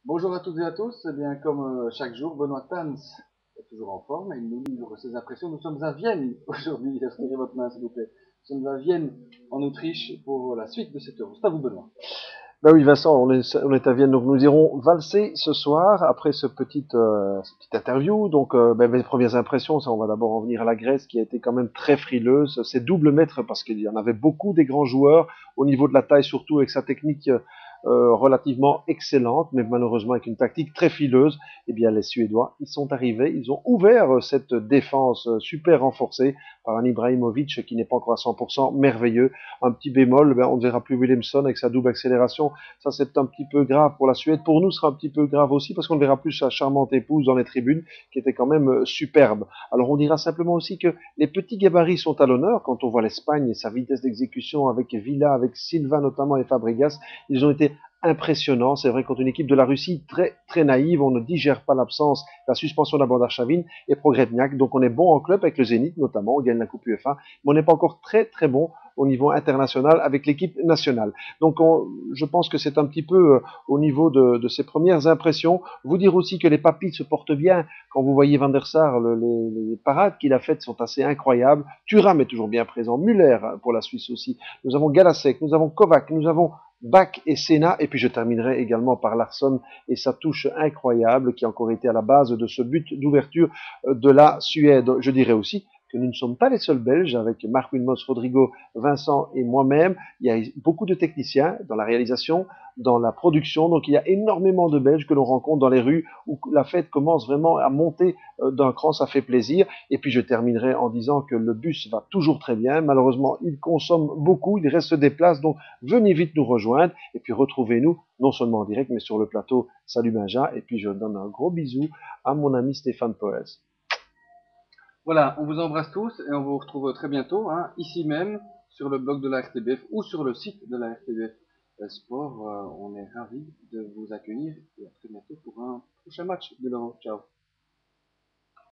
Bonjour à toutes et à tous. Eh bien, comme chaque jour, Benoît Tans est toujours en forme et il nous livre ses impressions. Nous sommes à Vienne aujourd'hui. Retirez votre main, s'il vous plaît. Nous sommes à Vienne, en Autriche, pour la suite de cette Euro. C'est à vous, Benoît. Ben oui, Vincent, on est à Vienne, donc nous irons valser ce soir après cette petite interview. Donc, mes premières impressions, ça, on va d'abord en venir à la Grèce, qui a été quand même très frileuse. C'est double maître parce qu'il y en avait beaucoup des grands joueurs au niveau de la taille, surtout avec sa technique relativement excellente, mais malheureusement avec une tactique très fileuse. Eh bien, les Suédois, ils sont arrivés, ils ont ouvert cette défense super renforcée par un Ibrahimovic qui n'est pas encore à 100% merveilleux. Un petit bémol, ben, on ne verra plus Williamson avec sa double accélération. Ça, c'est un petit peu grave pour la Suède. Pour nous, ce sera un petit peu grave aussi parce qu'on ne verra plus sa charmante épouse dans les tribunes, qui était quand même superbe. Alors, on dira simplement aussi que les petits gabarits sont à l'honneur quand on voit l'Espagne et sa vitesse d'exécution avec Villa, avec Silva notamment et Fabregas. Ils ont été impressionnants. C'est vrai, contre une équipe de la Russie très très naïve, on ne digère pas l'absence, la suspension d'Abandarchavin et Progredniak. Donc on est bon en club avec le Zénith notamment, on gagne la Coupe UEFA, mais on n'est pas encore très très bon au niveau international avec l'équipe nationale. Donc je pense que c'est un petit peu au niveau de ses premières impressions. Vous dire aussi que les papilles se portent bien. Quand vous voyez Van der Sar, les parades qu'il a faites sont assez incroyables. Thuram est toujours bien présent. Müller pour la Suisse aussi. Nous avons Galasek, nous avons Kovac, nous avons Bach et Senna, et puis je terminerai également par Larsson et sa touche incroyable qui a encore été à la base de ce but d'ouverture de la Suède. Je dirais aussi que nous ne sommes pas les seuls Belges, avec Marc Wilmots, Rodrigo, Vincent et moi-même. Il y a beaucoup de techniciens dans la réalisation, dans la production, donc il y a énormément de Belges que l'on rencontre dans les rues où la fête commence vraiment à monter d'un cran, ça fait plaisir. Et puis je terminerai en disant que le bus va toujours très bien. Malheureusement, il consomme beaucoup, il reste des places, donc venez vite nous rejoindre et puis retrouvez-nous non seulement en direct, mais sur le plateau. Salut Benja, et puis je donne un gros bisou à mon ami Stéphane Poels. Voilà, on vous embrasse tous et on vous retrouve très bientôt, hein, ici même, sur le blog de la RTBF ou sur le site de la RTBF Sport. On est ravis de vous accueillir et à très bientôt pour un prochain match de l'Euro. Ciao.